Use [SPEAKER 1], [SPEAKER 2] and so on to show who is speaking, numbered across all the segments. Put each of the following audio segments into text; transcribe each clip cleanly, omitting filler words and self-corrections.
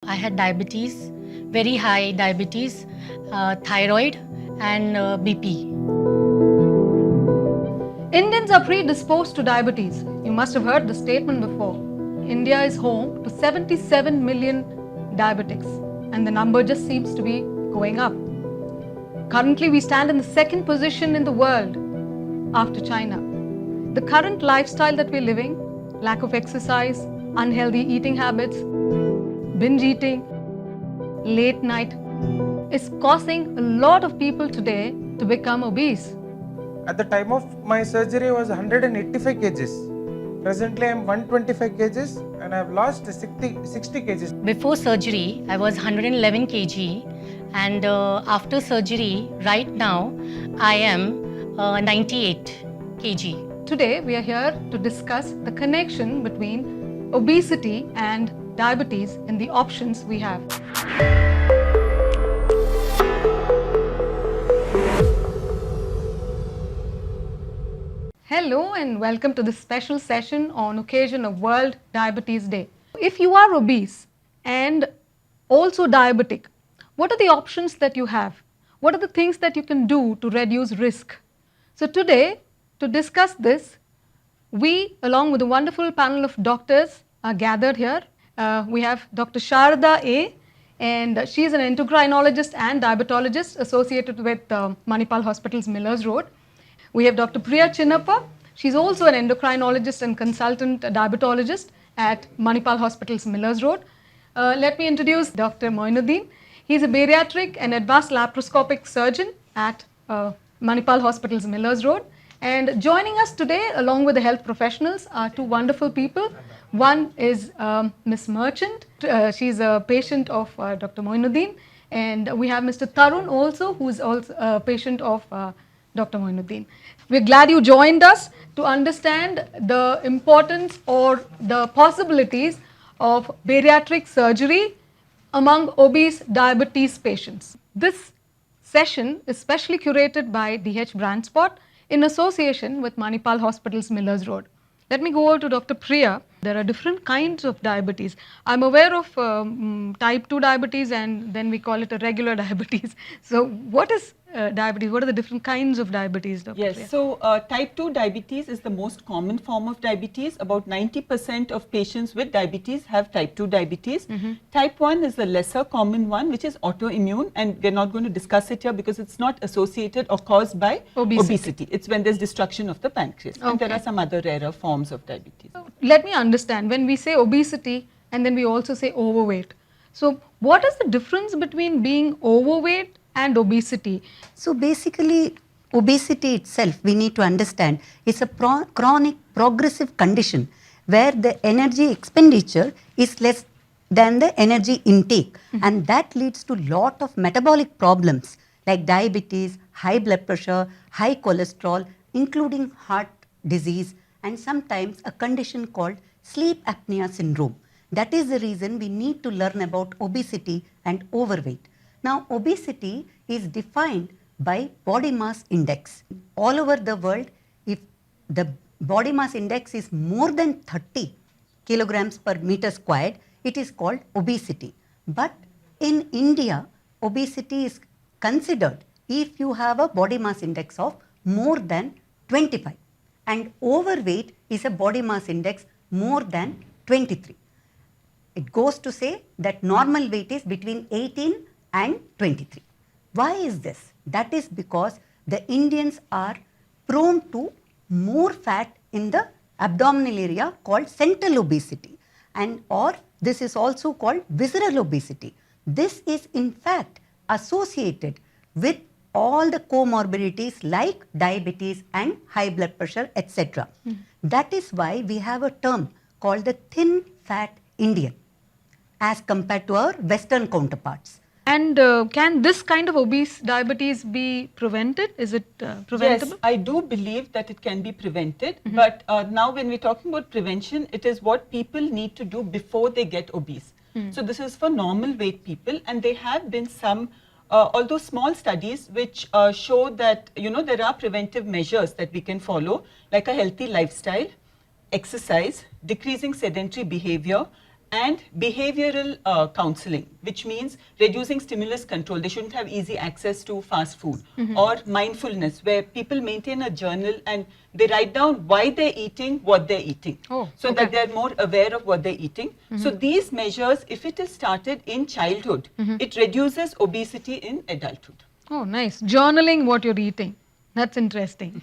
[SPEAKER 1] I had diabetes, very high diabetes, thyroid and BP.
[SPEAKER 2] Indians are predisposed to diabetes. You must have heard the statement before. India is home to 77 million diabetics, and the number just seems to be going up. Currently, we stand in the second position in the world after China. The current lifestyle that we're living, lack of exercise, unhealthy eating habits, binge eating, late night, is causing a lot of people today to become obese.
[SPEAKER 3] At the time of my surgery, I was 185 kgs. Presently, I am 125 kgs and I have lost 60 kgs.
[SPEAKER 1] Before surgery, I was 111 kg, and after surgery, right now, I am 98 kg.
[SPEAKER 2] Today, we are here to discuss the connection between obesity and diabetes and the options we have. Hello and welcome to this special session on occasion of World Diabetes Day. If you are obese and also diabetic, what are the options that you have? What are the things that you can do to reduce risk? So today, to discuss this, we, along with a wonderful panel of doctors, are gathered here. We have Dr. Sharda A, and she is an endocrinologist and diabetologist associated with Manipal Hospital's Millers Road. We have Dr. Priya Chinnappa. She's also an endocrinologist and consultant diabetologist at Manipal Hospital's Millers Road. Let me introduce Dr. Moinuddin. He's a bariatric and advanced laparoscopic surgeon at Manipal Hospital's Millers Road. And joining us today, along with the health professionals, are two wonderful people. One is Ms. Merchant. She's a patient of Dr. Moinuddin. And we have Mr. Tarun also, who's also a patient of Dr. Moinuddin. We're glad you joined us to understand the importance or the possibilities of bariatric surgery among obese diabetes patients. This session is specially curated by DH Brandspot in association with Manipal Hospital's Millers Road. Let me go over to Dr. Priya. There are different kinds of diabetes. I'm aware of type 2 diabetes, and then we call it a regular diabetes. So what is diabetes? What are the different kinds of diabetes, Dr. Priya?
[SPEAKER 4] Yes, so type 2 diabetes is the most common form of diabetes. About 90% of patients with diabetes have type 2 diabetes. Type 1 is the lesser common one, which is autoimmune, and we're not going to discuss it here because it's not associated or caused by obesity. It's when there's destruction of the pancreas. Okay. And there are some other rarer forms of diabetes.
[SPEAKER 2] Let me understand, when we say obesity and then we also say overweight. So what is the difference between being overweight and obesity?
[SPEAKER 5] So basically, obesity itself, we need to understand, is a chronic progressive condition where the energy expenditure is less than the energy intake, and that leads to lot of metabolic problems like diabetes, high blood pressure, high cholesterol, including heart disease, and sometimes a condition called sleep apnea syndrome. That is the reason we need to learn about obesity and overweight. Now, obesity is defined by body mass index. All over the world, if the body mass index is more than 30 kilograms per meter squared, it is called obesity. But in India, obesity is considered if you have a body mass index of more than 25. And overweight is a body mass index more than 23. It goes to say that normal weight is between 18 and 23. Why is this? That is because the Indians are prone to more fat in the abdominal area called central obesity, and or this is also called visceral obesity. This is in fact associated with all the comorbidities like diabetes and high blood pressure, etc. That is why we have a term called the thin fat Indian as compared to our Western counterparts.
[SPEAKER 2] And can this kind of obese diabetes be prevented? Is it preventable?
[SPEAKER 4] Yes, I do believe that it can be prevented. But now when we're talking about prevention, it is what people need to do before they get obese. So this is for normal weight people, and there have been some although small studies which show that there are preventive measures that we can follow, like a healthy lifestyle, exercise, decreasing sedentary behavior, and behavioral counseling, which means reducing stimulus control. They shouldn't have easy access to fast food. Or mindfulness, where people maintain a journal and they write down why they're eating, what they're eating,
[SPEAKER 2] Oh,
[SPEAKER 4] so
[SPEAKER 2] okay.
[SPEAKER 4] that they're more aware of what they're eating. So these measures, if it is started in childhood, it reduces obesity in adulthood.
[SPEAKER 2] Oh, nice. Journaling what you're eating. That's interesting.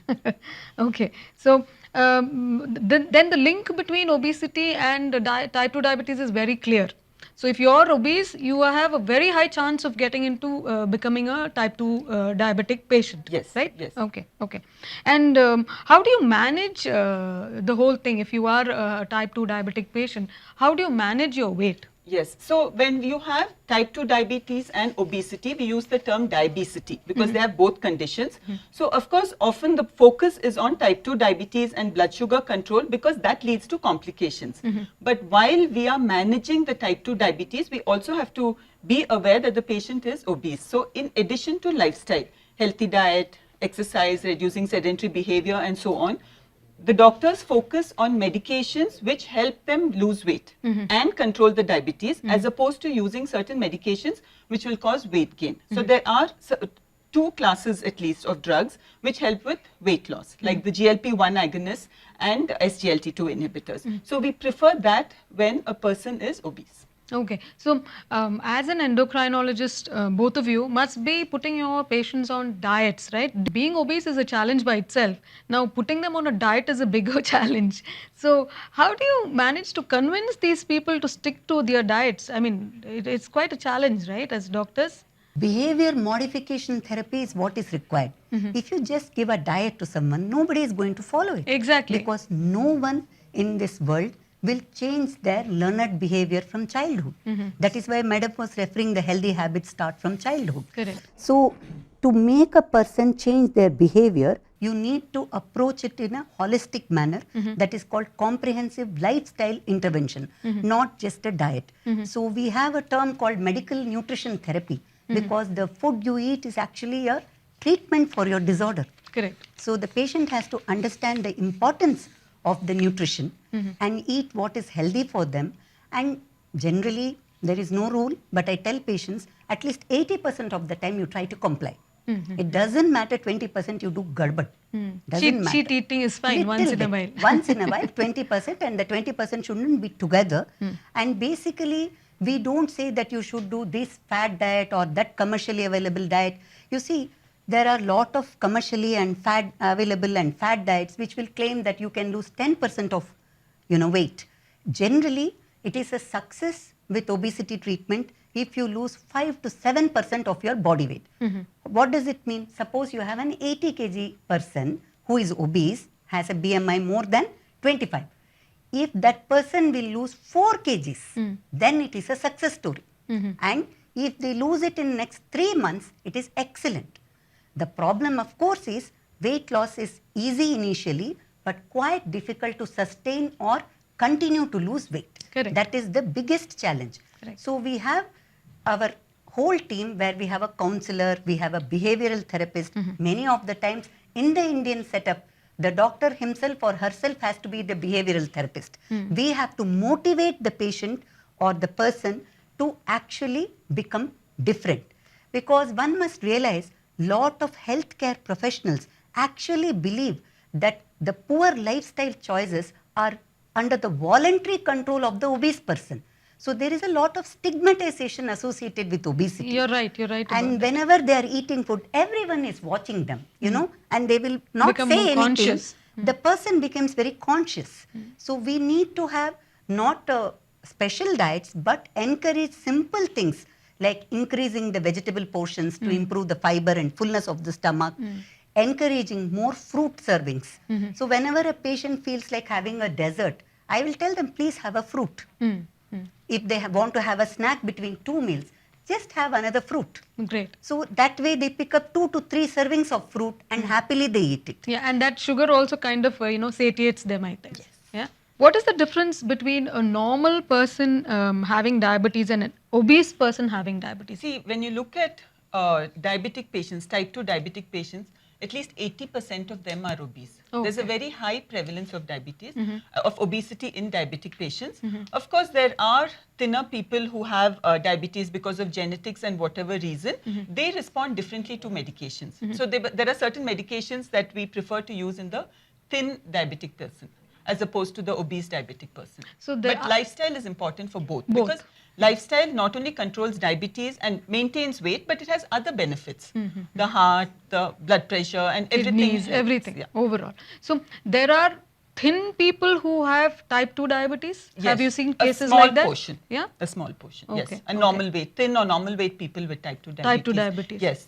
[SPEAKER 2] Okay. So, then the link between obesity and type 2 diabetes is very clear. So, if you're obese, you have a very high chance of getting into becoming a type 2 diabetic patient.
[SPEAKER 4] Yes,
[SPEAKER 2] Right?
[SPEAKER 4] yes.
[SPEAKER 2] Okay. Okay. And how do you manage the whole thing? If you are a type 2 diabetic patient, how do you manage your weight?
[SPEAKER 4] Yes. So when you have type 2 diabetes and obesity, we use the term diabesity because they have both conditions. So of course, often the focus is on type 2 diabetes and blood sugar control because that leads to complications. But while we are managing the type 2 diabetes, we also have to be aware that the patient is obese. So in addition to lifestyle, healthy diet, exercise, reducing sedentary behavior and so on, the doctors focus on medications which help them lose weight and control the diabetes as opposed to using certain medications which will cause weight gain. So there are two classes at least of drugs which help with weight loss, like the GLP-1 agonists and SGLT2 inhibitors. So we prefer that when a person is obese.
[SPEAKER 2] Okay, so as an endocrinologist, both of you must be putting your patients on diets, right? Being obese is a challenge by itself. Now, putting them on a diet is a bigger challenge. So, how do you manage to convince these people to stick to their diets? I mean, it's quite a challenge, right, as doctors?
[SPEAKER 5] Behavior modification therapy is what is required. If you just give a diet to someone, nobody is going to follow it.
[SPEAKER 2] Exactly.
[SPEAKER 5] Because no one in this world will change their learned behavior from childhood. That is why Madam was referring the healthy habits start from childhood.
[SPEAKER 2] Correct.
[SPEAKER 5] So, to make a person change their behavior, you need to approach it in a holistic manner that is called comprehensive lifestyle intervention, not just a diet. So, we have a term called medical nutrition therapy because the food you eat is actually a treatment for your disorder.
[SPEAKER 2] Correct.
[SPEAKER 5] So, the patient has to understand the importance of the nutrition and eat what is healthy for them. And generally, there is no rule, but I tell patients at least 80% of the time you try to comply. It doesn't matter 20% you do garbad. Doesn't matter.
[SPEAKER 2] Cheat eating is fine once in a while.
[SPEAKER 5] Once in a while, 20%, and the 20% shouldn't be together. And basically, we don't say that you should do this fat diet or that commercially available diet. You see, there are a lot of commercially and fat available and fat diets which will claim that you can lose 10% of weight. Generally, it is a success with obesity treatment if you lose 5 to 7% of your body weight. What does it mean? Suppose you have an 80 kg person who is obese, has a BMI more than 25. If that person will lose 4 kgs, then it is a success story. And if they lose it in next 3 months, it is excellent. The problem, of course, is weight loss is easy initially, but quite difficult to sustain or continue to lose weight.
[SPEAKER 2] Correct.
[SPEAKER 5] That is the biggest challenge.
[SPEAKER 2] Correct.
[SPEAKER 5] So we have our whole team where we have a counselor, we have a behavioral therapist. Many of the times in the Indian setup, the doctor himself or herself has to be the behavioral therapist. We have to motivate the patient or the person to actually become different. Because one must realize lot of healthcare professionals actually believe that the poor lifestyle choices are under the voluntary control of the obese person. So there is a lot of stigmatization associated with obesity.
[SPEAKER 2] You're right about
[SPEAKER 5] And
[SPEAKER 2] that.
[SPEAKER 5] whenever they are eating food, everyone is watching them, and they will not
[SPEAKER 2] Become
[SPEAKER 5] say
[SPEAKER 2] more
[SPEAKER 5] anything.
[SPEAKER 2] conscious.
[SPEAKER 5] The person becomes very conscious. So we need to have not special diets, but encourage simple things like increasing the vegetable portions to improve the fiber and fullness of the stomach, encouraging more fruit servings. So whenever a patient feels like having a dessert, I will tell them, please have a fruit. If they want to have a snack between 2 meals, just have another fruit.
[SPEAKER 2] Great.
[SPEAKER 5] So that way they pick up 2 to 3 servings of fruit and happily they eat it.
[SPEAKER 2] Yeah, and that sugar also kind of satiates them, I think. Yes. Yeah. What is the difference between a normal person having diabetes and an obese person having diabetes?
[SPEAKER 4] See, when you look at diabetic patients, type 2 diabetic patients, at least 80% of them are obese.
[SPEAKER 2] Okay.
[SPEAKER 4] There's a very high prevalence of diabetes, of obesity in diabetic patients. Of course, there are thinner people who have diabetes because of genetics and whatever reason. They respond differently to medications. So there are certain medications that we prefer to use in the thin diabetic person as opposed to the obese diabetic person.
[SPEAKER 2] So there
[SPEAKER 4] but
[SPEAKER 2] are-
[SPEAKER 4] lifestyle is important for both.
[SPEAKER 2] Both.
[SPEAKER 4] Because lifestyle not only controls diabetes and maintains weight, but it has other benefits. The heart, the blood pressure and everything.
[SPEAKER 2] kidneys,
[SPEAKER 4] helps.
[SPEAKER 2] everything
[SPEAKER 4] Yeah.
[SPEAKER 2] overall. So there are thin people who have type 2 diabetes. Have you
[SPEAKER 4] Yes,
[SPEAKER 2] seen
[SPEAKER 4] a
[SPEAKER 2] cases
[SPEAKER 4] small
[SPEAKER 2] like that?
[SPEAKER 4] portion.
[SPEAKER 2] Yeah.
[SPEAKER 4] A small portion,
[SPEAKER 2] Okay,
[SPEAKER 4] yes. A
[SPEAKER 2] okay.
[SPEAKER 4] normal weight, thin or normal weight people with type 2 diabetes.
[SPEAKER 2] Type 2 diabetes.
[SPEAKER 4] Yes.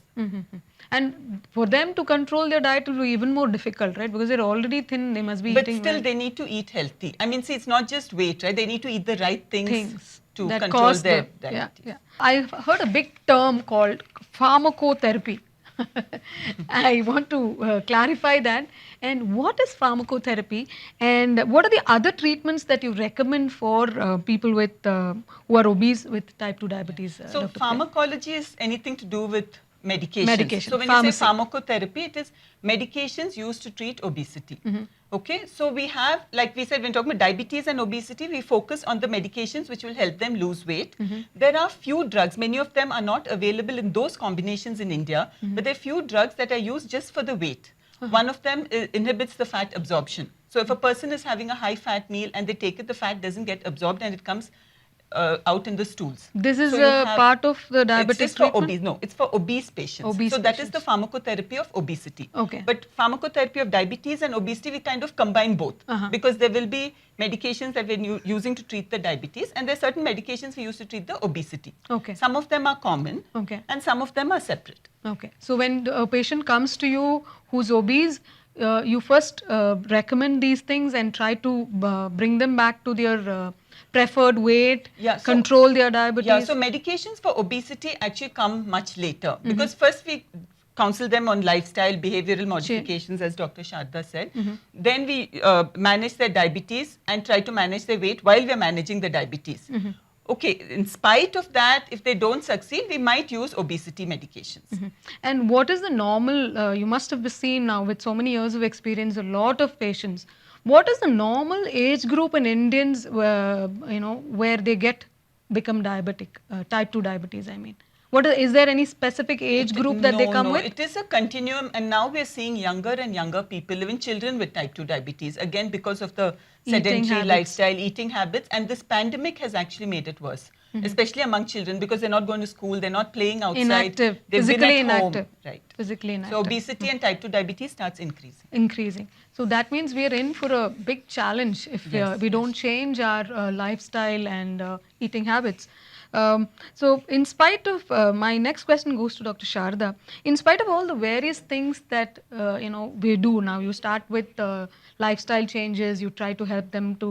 [SPEAKER 2] And for them to control their diet will be even more difficult, right? Because they're already thin, they must be
[SPEAKER 4] But
[SPEAKER 2] eating
[SPEAKER 4] still,
[SPEAKER 2] well.
[SPEAKER 4] they need to eat healthy. I mean, see, it's not just weight, right? They need to eat the right things to
[SPEAKER 2] that
[SPEAKER 4] control
[SPEAKER 2] cause
[SPEAKER 4] their
[SPEAKER 2] the-
[SPEAKER 4] diabetes.
[SPEAKER 2] Yeah. I've heard a big term called pharmacotherapy. I want to clarify that. And what is pharmacotherapy? And what are the other treatments that you recommend for people with who are obese with type 2 diabetes?
[SPEAKER 4] So
[SPEAKER 2] Dr. Priya?
[SPEAKER 4] pharmacology is anything to do with medications.
[SPEAKER 2] Medication,
[SPEAKER 4] So when
[SPEAKER 2] pharmacy.
[SPEAKER 4] you say pharmacotherapy, it is medications used to treat obesity. Okay, so we have, like we said, when talking about diabetes and obesity, we focus on the medications which will help them lose weight. There are few drugs, many of them are not available in those combinations in India, but there are few drugs that are used just for the weight. One of them inhibits the fat absorption. So if a person is having a high fat meal and they take it, the fat doesn't get absorbed and it comes out in the stools.
[SPEAKER 2] This is
[SPEAKER 4] So you have-
[SPEAKER 2] part of the diabetic
[SPEAKER 4] it's just for
[SPEAKER 2] treatment?
[SPEAKER 4] obese. No, it's for obese patients.
[SPEAKER 2] Obese
[SPEAKER 4] so that is
[SPEAKER 2] patients.
[SPEAKER 4] the pharmacotherapy of obesity.
[SPEAKER 2] Okay.
[SPEAKER 4] But pharmacotherapy of diabetes and obesity, we kind of combine both because there will be medications that we're using to treat the diabetes, and there are certain medications we use to treat the obesity.
[SPEAKER 2] Okay.
[SPEAKER 4] Some of them are common,
[SPEAKER 2] Okay.
[SPEAKER 4] and some of them are separate.
[SPEAKER 2] Okay. So when a patient comes to you who's obese, you first recommend these things and try to bring them back to their preferred weight,
[SPEAKER 4] Yeah, so-
[SPEAKER 2] control their diabetes.
[SPEAKER 4] Yeah, so medications for obesity actually come much later because first we counsel them on lifestyle, behavioral modifications, as Dr. Sharda said. Then we manage their diabetes and try to manage their weight while we are managing the diabetes. Okay, in spite of that, if they don't succeed, we might use obesity medications.
[SPEAKER 2] And what is the normal, you must have seen now with so many years of experience, a lot of patients. What is the normal age group in Indians, where they become diabetic, type 2 diabetes, I mean? Is there any specific age group that they come with?
[SPEAKER 4] It is a continuum, and now we are seeing younger and younger people, even children with type 2 diabetes, again because of the
[SPEAKER 2] Eating
[SPEAKER 4] sedentary
[SPEAKER 2] habits.
[SPEAKER 4] lifestyle, eating habits, and this pandemic has actually made it worse, especially among children because they're not going to school, they're not playing outside,
[SPEAKER 2] Inactive,
[SPEAKER 4] they've
[SPEAKER 2] physically
[SPEAKER 4] been at
[SPEAKER 2] inactive.
[SPEAKER 4] home. Right.
[SPEAKER 2] Physically
[SPEAKER 4] So
[SPEAKER 2] inactive.
[SPEAKER 4] obesity and type 2 diabetes starts increasing.
[SPEAKER 2] Increasing. So that means we are in for a big challenge if we don't change our lifestyle and eating habits. So in spite of, my next question goes to Dr. Sharda. In spite of all the various things that, we do now, you start with lifestyle changes, you try to help them to,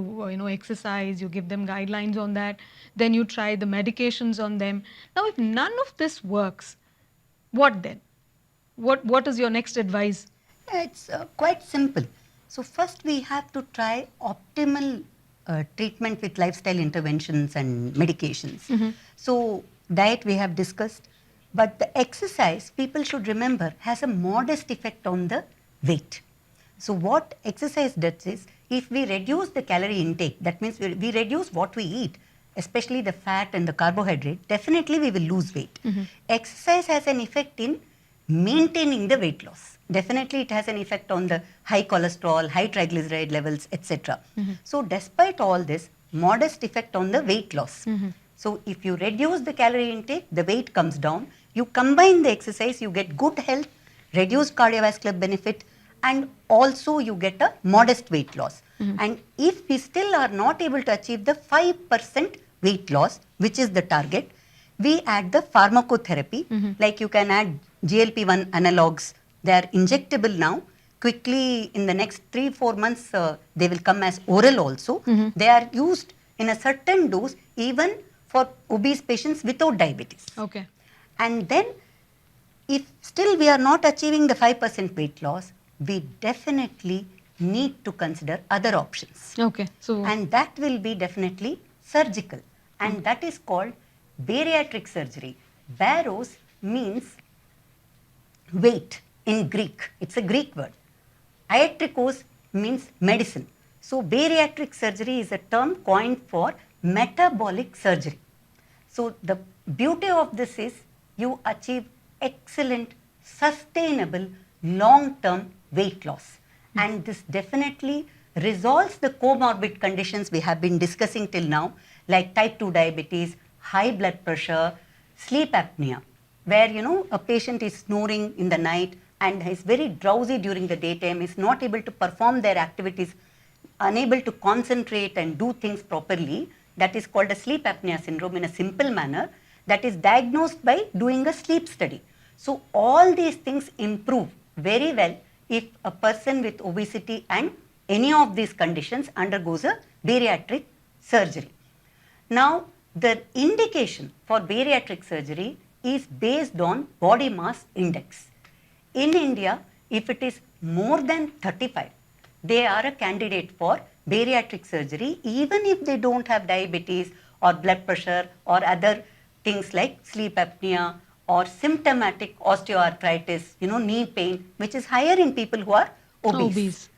[SPEAKER 2] exercise, you give them guidelines on that, then you try the medications on them. Now, if none of this works, what then? What is your next advice?
[SPEAKER 5] It's quite simple. So first we have to try optimal treatment with lifestyle interventions and medications. So diet we have discussed, but the exercise people should remember has a modest effect on the weight. So what exercise does is, if we reduce the calorie intake, that means we reduce what we eat, especially the fat and the carbohydrate, definitely we will lose weight. Exercise has an effect in maintaining the weight loss. Definitely it has an effect on the high cholesterol, high triglyceride levels, etc. So despite all this, modest effect on the weight loss. So if you reduce the calorie intake, the weight comes down. You combine the exercise, you get good health, reduced cardiovascular benefit, and also you get a modest weight loss. And if we still are not able to achieve the 5% weight loss, which is the target, we add the pharmacotherapy, like you can add GLP-1 analogs. They are injectable now. Quickly, in the next 3-4 months, they will come as oral also. They are used in a certain dose even for obese patients without diabetes.
[SPEAKER 2] Okay.
[SPEAKER 5] And then, if still we are not achieving the 5% weight loss, we definitely need to consider other options.
[SPEAKER 2] Okay. So
[SPEAKER 5] And that will be definitely surgical. And that is called bariatric surgery. Baros means weight. in Greek. It's a Greek word. Iatrikos means medicine. So bariatric surgery is a term coined for metabolic surgery. So the beauty of this is you achieve excellent, sustainable, long-term weight loss. And this definitely resolves the comorbid conditions we have been discussing till now, like type 2 diabetes, high blood pressure, sleep apnea, where a patient is snoring in the night and is very drowsy during the daytime, is not able to perform their activities, unable to concentrate and do things properly. That is called a sleep apnea syndrome in a simple manner, that is diagnosed by doing a sleep study. So all these things improve very well if a person with obesity and any of these conditions undergoes a bariatric surgery. Now, the indication for bariatric surgery is based on body mass index. In India, if it is more than 35, they are a candidate for bariatric surgery, even if they don't have diabetes or blood pressure or other things like sleep apnea or symptomatic osteoarthritis, knee pain, which is higher in people who are obese.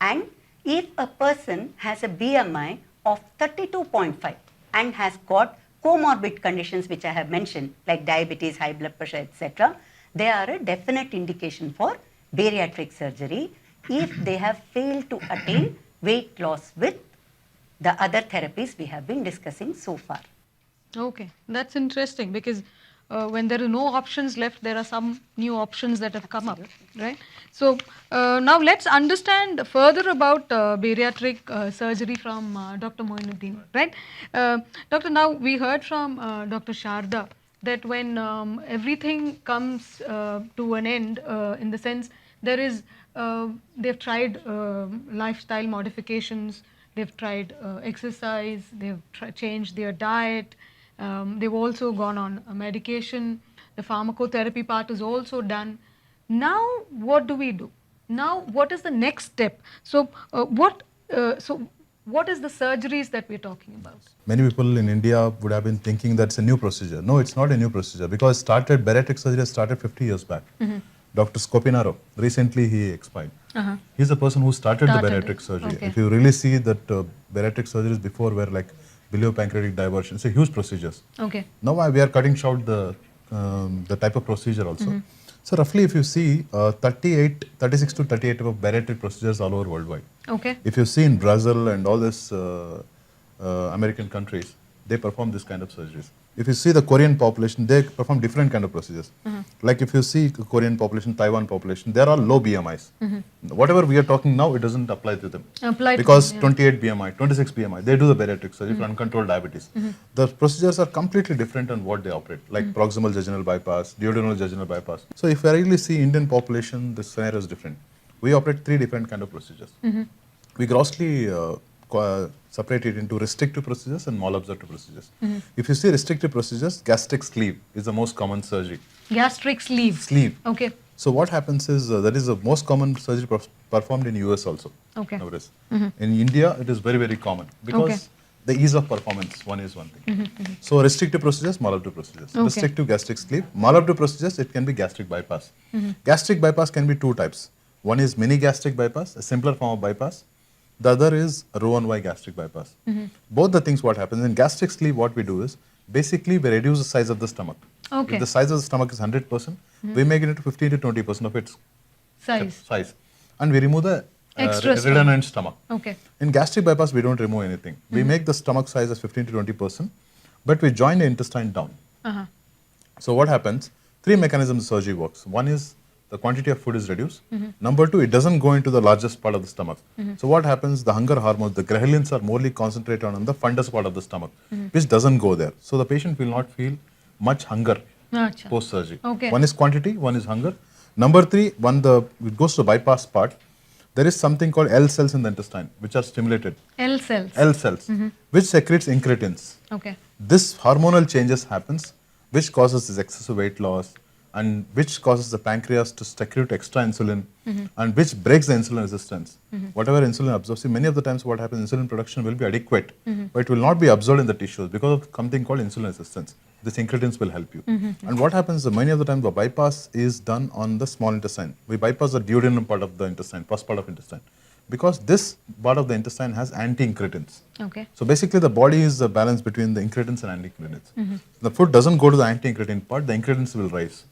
[SPEAKER 5] And if a person has a BMI of 32.5 and has got comorbid conditions which I have mentioned, like diabetes, high blood pressure, etc., they are a definite indication for bariatric surgery if they have failed to attain weight loss with the other therapies we have been discussing so far.
[SPEAKER 2] Okay, that's interesting because when there are no options left, there are some new options that have come up, right? So now let's understand further about bariatric surgery from Dr. Moinuddin, right? Doctor, now we heard from Dr. Sharda that when everything comes to an end, in the sense there is, they've tried lifestyle modifications, they've tried exercise, they've changed their diet, they've also gone on a medication, the pharmacotherapy part is also done. Now what do we do? Now what is the next step? So what is the surgeries that we're talking about?
[SPEAKER 6] Many people in India would have been thinking that's a new procedure. No, it's not a new procedure because bariatric surgery started 50 years back. Dr. Scopinaro, recently he expired. He's the person who started the bariatric surgery.
[SPEAKER 2] Okay.
[SPEAKER 6] If you really see that bariatric surgeries before were like biliopancreatic diversion, so huge procedures.
[SPEAKER 2] Okay.
[SPEAKER 6] Now we are cutting short the type of procedure also. So roughly if you see 36 to 38 of bariatric procedures all over worldwide.
[SPEAKER 2] Okay.
[SPEAKER 6] If you see in Brazil and all these American countries, they perform this kind of surgeries. If you see the Korean population, they perform different kind of procedures. Like if you see Korean population, Taiwan population, they are all low BMIs. Whatever we are talking now, it doesn't apply to them. Because 28 BMI, 26 BMI, they do the bariatric surgery for uncontrolled diabetes. The procedures are completely different on what they operate, like proximal jejunal bypass, duodenal jejunal bypass. So if I really see Indian population, the scenario is different. We operate 3 different kind of procedures. We grossly separate it into restrictive procedures and malabsorptive procedures. If you see restrictive procedures, gastric sleeve is the most common surgery.
[SPEAKER 2] Gastric sleeve.
[SPEAKER 6] Sleeve.
[SPEAKER 2] Okay.
[SPEAKER 6] So what happens is that is the most common surgery performed in US also.
[SPEAKER 2] Okay.
[SPEAKER 6] Nowadays. In India, it is very, very common because the ease of performance, one is one thing. So restrictive procedures, malabsorptive procedures. Restrictive gastric sleeve. Malabsorptive procedures, it can be gastric bypass. Gastric bypass can be 2 types. One is mini gastric bypass, a simpler form of bypass. The other is Roux-en-Y gastric bypass. Both the things what happens in gastric sleeve, what we do is basically we reduce the size of the stomach.
[SPEAKER 2] Okay.
[SPEAKER 6] If the size of the stomach is 100%, we make it into 15 to 20% of its size. And we remove the redundant stomach.
[SPEAKER 2] Okay.
[SPEAKER 6] In gastric bypass, we don't remove anything. We make the stomach size as 15 to 20%, but we join the intestine down. So what happens? 3 mechanisms of surgery works. One is the quantity of food is reduced. Number 2, it doesn't go into the largest part of the stomach. So what happens? The hunger hormones, the ghrelins are morely concentrated on the fundus part of the stomach, which doesn't go there. So the patient will not feel much hunger post-surgery.
[SPEAKER 2] Okay.
[SPEAKER 6] One is quantity, one is hunger. Number 3, when it goes to the bypass part, there is something called L cells in the intestine, which are stimulated.
[SPEAKER 2] L cells.
[SPEAKER 6] L cells, which secretes incretins.
[SPEAKER 2] Okay.
[SPEAKER 6] This hormonal changes happens, which causes this excessive weight loss, and which causes the pancreas to secrete extra insulin, and which breaks the insulin resistance. Whatever insulin absorbs, see, many of the times what happens, insulin production will be adequate, but it will not be absorbed in the tissues because of something called insulin resistance. This incretins will help you. And what happens, many of the times the bypass is done on the small intestine. We bypass the duodenum part of the intestine, first part of intestine, because this part of the intestine has anti-incretins.
[SPEAKER 2] Okay.
[SPEAKER 6] So basically the body is the balance between the incretins and anti-incretins. The food doesn't go to the anti-incretin part, the incretins will rise.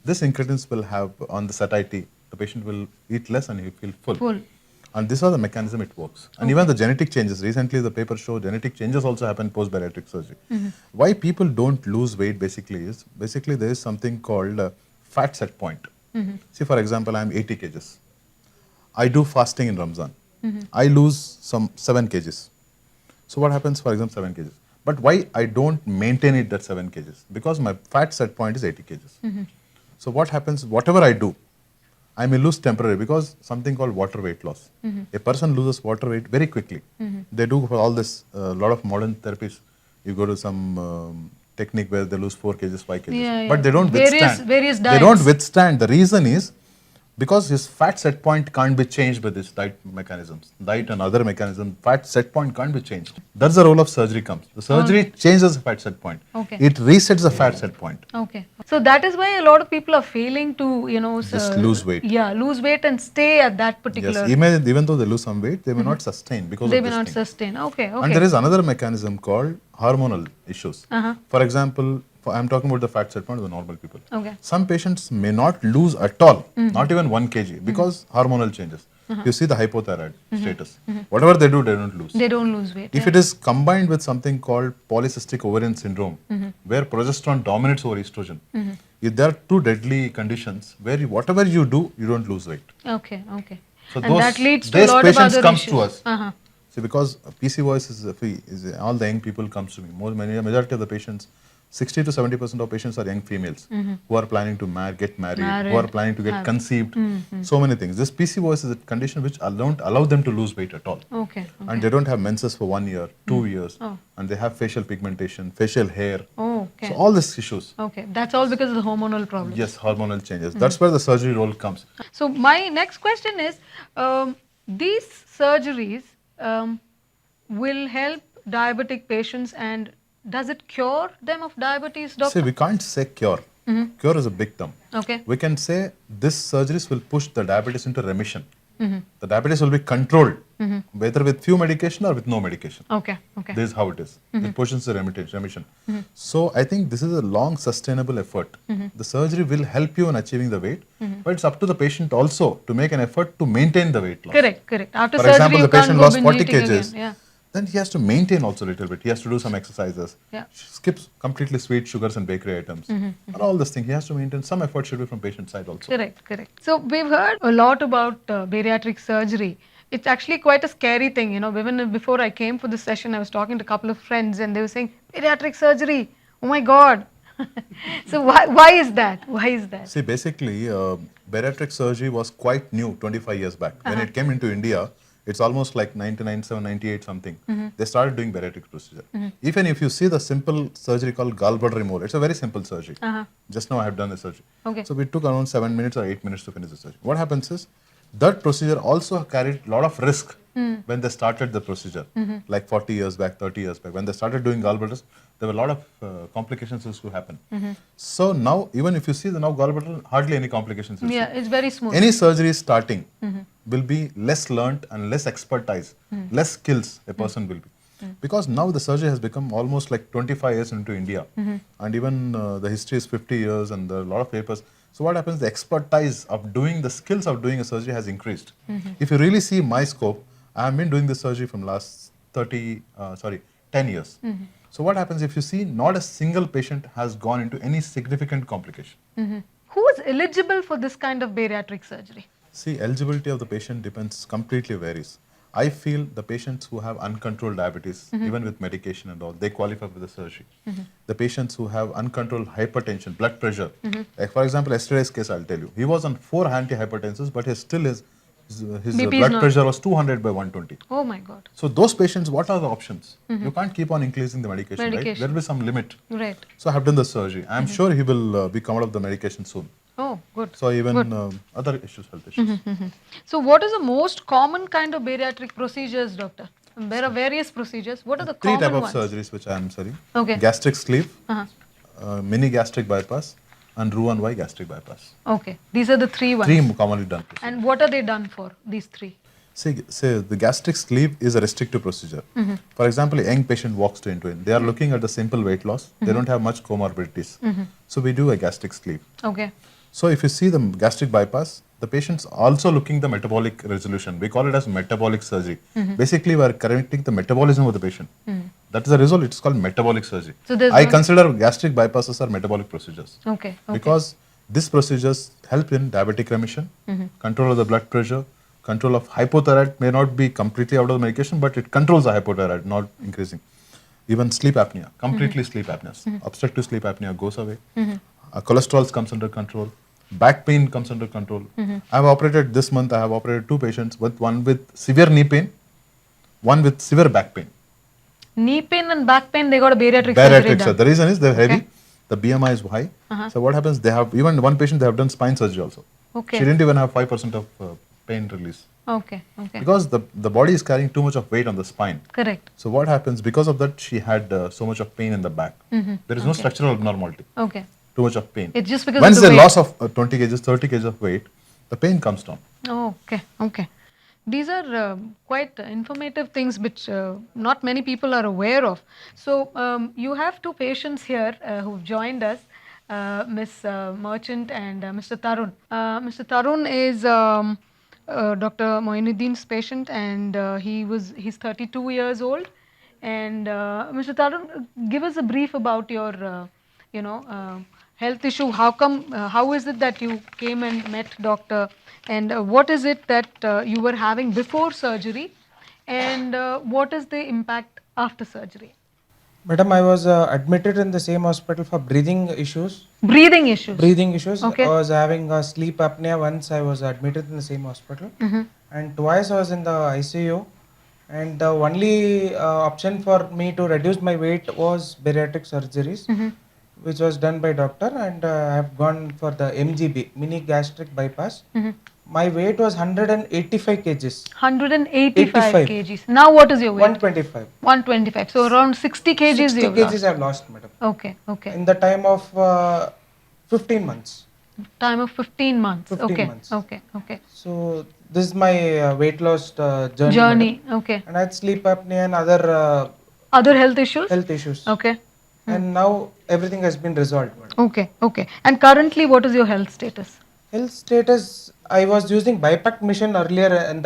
[SPEAKER 6] This incretins will have on the satiety, the patient will eat less and he will feel full.
[SPEAKER 2] Full.
[SPEAKER 6] And this is the mechanism it works. And even the genetic changes, recently the paper showed genetic changes also happen post-bariatric surgery. Why people don't lose weight basically is, there is something called fat set point. See, for example, I am 80 kgs. I do fasting in Ramzan. I lose some 7 kgs. So what happens, for example, 7 kgs? But why I don't maintain it at 7 kgs? Because my fat set point is 80 kgs. So what happens, whatever I do, I may lose temporarily because something called water weight loss. A person loses water weight very quickly. They do for all this, lot of modern therapies. You go to some technique where they lose 4 kgs, 5 kgs.
[SPEAKER 2] Yeah,
[SPEAKER 6] But they don't
[SPEAKER 2] various
[SPEAKER 6] withstand.
[SPEAKER 2] various
[SPEAKER 6] They don't
[SPEAKER 2] diets.
[SPEAKER 6] withstand. The reason is because his fat set point can't be changed by this diet mechanisms. Diet and other mechanisms, fat set point can't be changed. That's the role of surgery comes. The surgery changes the fat set point.
[SPEAKER 2] Okay.
[SPEAKER 6] It resets the fat set point.
[SPEAKER 2] Okay. So that is why a lot of people are failing to,
[SPEAKER 6] Just lose weight.
[SPEAKER 2] Yeah, lose weight and stay at that particular.
[SPEAKER 6] Yes, even though they lose some weight, they may not sustain because
[SPEAKER 2] They
[SPEAKER 6] of
[SPEAKER 2] may
[SPEAKER 6] this
[SPEAKER 2] not
[SPEAKER 6] thing.
[SPEAKER 2] sustain. Okay. Okay.
[SPEAKER 6] And there is another mechanism called hormonal issues. For example, I'm talking about the fat set point of the normal people.
[SPEAKER 2] Okay.
[SPEAKER 6] Some patients may not lose at all, not even 1 kg, because hormonal changes. You see the hypothyroid status. Whatever they do, they don't lose.
[SPEAKER 2] They don't lose weight.
[SPEAKER 6] If it is combined with something called polycystic ovarian syndrome, where progesterone dominates over estrogen, if there are 2 deadly conditions where whatever you do, you don't lose weight.
[SPEAKER 2] Okay. Okay.
[SPEAKER 6] So
[SPEAKER 2] And that leads to a
[SPEAKER 6] these
[SPEAKER 2] lot of
[SPEAKER 6] patients
[SPEAKER 2] other
[SPEAKER 6] comes
[SPEAKER 2] issues.
[SPEAKER 6] to us. See, because PCOS is all the young people comes to me. Majority of the patients, 60 to 70% of patients are young females who are planning to get married, who are planning to get conceived. So many things. This PCOS is a condition which don't allow them to lose weight at all.
[SPEAKER 2] Okay.
[SPEAKER 6] And they don't have menses for 1 year, 2 years, and they have facial pigmentation, facial hair.
[SPEAKER 2] Oh, okay.
[SPEAKER 6] So all these issues.
[SPEAKER 2] Okay. That's all because of the hormonal problems.
[SPEAKER 6] Yes, hormonal changes. That's where the surgery role comes.
[SPEAKER 2] So my next question is, these surgeries will help diabetic patients, and does it cure them of diabetes, doctor?
[SPEAKER 6] See, we can't say cure. Cure is a big term.
[SPEAKER 2] Okay.
[SPEAKER 6] We can say this surgeries will push the diabetes into remission. The diabetes will be controlled, whether with few medication or with no medication.
[SPEAKER 2] Okay. Okay.
[SPEAKER 6] This is how it is. It pushes the remission. So I think this is a long sustainable effort. The surgery will help you in achieving the weight, but it's up to the patient also to make an effort to maintain the weight loss.
[SPEAKER 2] Correct. Correct. After
[SPEAKER 6] For
[SPEAKER 2] surgery,
[SPEAKER 6] example,
[SPEAKER 2] you
[SPEAKER 6] the
[SPEAKER 2] can't
[SPEAKER 6] patient
[SPEAKER 2] go
[SPEAKER 6] lost
[SPEAKER 2] binge
[SPEAKER 6] 40
[SPEAKER 2] eating again.
[SPEAKER 6] kgs.
[SPEAKER 2] Yeah.
[SPEAKER 6] Then he has to maintain also a little bit. He has to do some exercises.
[SPEAKER 2] Yeah.
[SPEAKER 6] Skips completely sweet, sugars and bakery items. And all this thing. He has to maintain some effort should be from patient side also.
[SPEAKER 2] Correct, correct. So we've heard a lot about bariatric surgery. It's actually quite a scary thing, Even before I came for this session, I was talking to a couple of friends and they were saying, bariatric surgery, oh my God. So why is that? Why is that?
[SPEAKER 6] See, basically, bariatric surgery was quite new 25 years back. When it came into India, it's almost like 1997, 98 something. They started doing bariatric procedure. Even if you see the simple surgery called gallbladder removal, it's a very simple surgery. Just now I have done the surgery.
[SPEAKER 2] Okay.
[SPEAKER 6] So we took around 7 minutes or 8 minutes to finish the surgery. What happens is, that procedure also carried a lot of risk when they started the procedure, like 40 years back, 30 years back. When they started doing gallbladders, there were a lot of complications which could happen. So now, even if you see the now gallbladder, hardly any complications.
[SPEAKER 2] Yeah, it's very smooth.
[SPEAKER 6] Any surgery starting will be less learnt and less expertise, less skills a person will be. Because now the surgery has become almost like 25 years into India, and even the history is 50 years and there are a lot of papers. So what happens, the expertise of doing, the skills of doing a surgery has increased. If you really see my scope, I have been doing this surgery from last 10 years. So what happens, if you see, not a single patient has gone into any significant complication.
[SPEAKER 2] Who is eligible for this kind of bariatric surgery?
[SPEAKER 6] See, eligibility of the patient completely varies. I feel the patients who have uncontrolled diabetes, even with medication and all, they qualify for the surgery. The patients who have uncontrolled hypertension, blood pressure, like for example, yesterday's case, I'll tell you, he was on 4 antihypertensives, but his
[SPEAKER 2] BP is
[SPEAKER 6] blood
[SPEAKER 2] not.
[SPEAKER 6] pressure was 200 by 120.
[SPEAKER 2] Oh my God.
[SPEAKER 6] So those patients, what are the options? You can't keep on increasing the medication, right?
[SPEAKER 2] Medication.
[SPEAKER 6] There will be some limit.
[SPEAKER 2] Right.
[SPEAKER 6] So I have done the surgery. I'm sure he will be come out of the medication soon.
[SPEAKER 2] Oh, good.
[SPEAKER 6] So even other issues, health issues.
[SPEAKER 2] So what is the most common kind of bariatric procedures, doctor? There are various procedures. What are the
[SPEAKER 6] 3
[SPEAKER 2] common
[SPEAKER 6] type of
[SPEAKER 2] ones?
[SPEAKER 6] surgeries which I am sorry.
[SPEAKER 2] Okay.
[SPEAKER 6] Gastric sleeve, mini gastric bypass, and Roux-en-Y gastric bypass.
[SPEAKER 2] Okay, these are the three ones.
[SPEAKER 6] Three commonly done procedures.
[SPEAKER 2] And what are they done for, these three?
[SPEAKER 6] Say the gastric sleeve is a restrictive procedure. For example, a young patient walks into it. They are looking at the simple weight loss. They don't have much comorbidities. So we do a gastric sleeve.
[SPEAKER 2] Okay.
[SPEAKER 6] So if you see the gastric bypass, the patient's also looking the metabolic resolution. We call it as metabolic surgery. Basically, we are correcting the metabolism of the patient. That is the result. It's called metabolic surgery.
[SPEAKER 2] So there's
[SPEAKER 6] I
[SPEAKER 2] no-
[SPEAKER 6] consider gastric bypasses are metabolic procedures.
[SPEAKER 2] Okay.
[SPEAKER 6] Because these procedures help in diabetic remission, control of the blood pressure, control of hypothyroid may not be completely out of the medication, but it controls the hypothyroid, not increasing. Even sleep apnea, completely sleep apnea. Obstructive sleep apnea goes away. Cholesterol comes under control. Back pain comes under control. I have operated this month, I have operated 2 patients, one with severe knee pain, one with severe back pain.
[SPEAKER 2] Knee pain and back pain, they got a bariatric surgery
[SPEAKER 6] Bariatric surgery.
[SPEAKER 2] done.
[SPEAKER 6] The reason is they're heavy,
[SPEAKER 2] Okay.
[SPEAKER 6] the BMI is high. So what happens, they have, even one patient, they have done spine surgery also.
[SPEAKER 2] Okay.
[SPEAKER 6] She didn't even have 5% of pain release.
[SPEAKER 2] Okay. Okay.
[SPEAKER 6] Because the body is carrying too much of weight on the spine.
[SPEAKER 2] Correct.
[SPEAKER 6] So what happens, because of that, she had so much of pain in the back. There is no structural abnormality,
[SPEAKER 2] Okay.
[SPEAKER 6] too much of pain.
[SPEAKER 2] It's just because
[SPEAKER 6] Once
[SPEAKER 2] of the
[SPEAKER 6] the
[SPEAKER 2] weight.
[SPEAKER 6] loss of 20 kgs, 30 kgs of weight, the pain comes down.
[SPEAKER 2] Oh, okay. Okay. These are quite informative things which not many people are aware of. So you have 2 patients here who've joined us, Miss Merchant and Mr. Tarun. Mr. Tarun is Dr. Moinuddin's patient, and he's 32 years old. And Mr. Tarun, give us a brief about your health issue. How is it that you came and met doctor, and what is it that you were having before surgery, and what is the impact after surgery?
[SPEAKER 3] Madam, I was admitted in the same hospital for breathing issues.
[SPEAKER 2] Breathing issues.
[SPEAKER 3] Breathing issues.
[SPEAKER 2] Okay.
[SPEAKER 3] I was having sleep apnea. Once I was admitted in the same hospital, and twice I was in the ICU. And the only option for me to reduce my weight was bariatric surgeries, which was done by doctor. And I have gone for the MGB, mini gastric bypass. My weight was 185 kgs.
[SPEAKER 2] 185
[SPEAKER 3] 85.
[SPEAKER 2] kgs. Now what is your weight?
[SPEAKER 3] 125.
[SPEAKER 2] 125. So around 60 kgs
[SPEAKER 3] 60
[SPEAKER 2] you have
[SPEAKER 3] kgs
[SPEAKER 2] lost.
[SPEAKER 3] I have lost, madam.
[SPEAKER 2] Okay. Okay.
[SPEAKER 3] In the time of 15 months.
[SPEAKER 2] Time of 15 months.
[SPEAKER 3] 15
[SPEAKER 2] okay.
[SPEAKER 3] months.
[SPEAKER 2] Okay. Okay.
[SPEAKER 3] So this is my weight loss journey.
[SPEAKER 2] Journey.
[SPEAKER 3] madam.
[SPEAKER 2] Okay.
[SPEAKER 3] And I had sleep apnea and other
[SPEAKER 2] Other health issues?
[SPEAKER 3] health issues.
[SPEAKER 2] Okay.
[SPEAKER 3] And now everything has been resolved, madam.
[SPEAKER 2] Okay. Okay. And currently, what is your health status?
[SPEAKER 3] Health status, I was using BiPAC machine earlier and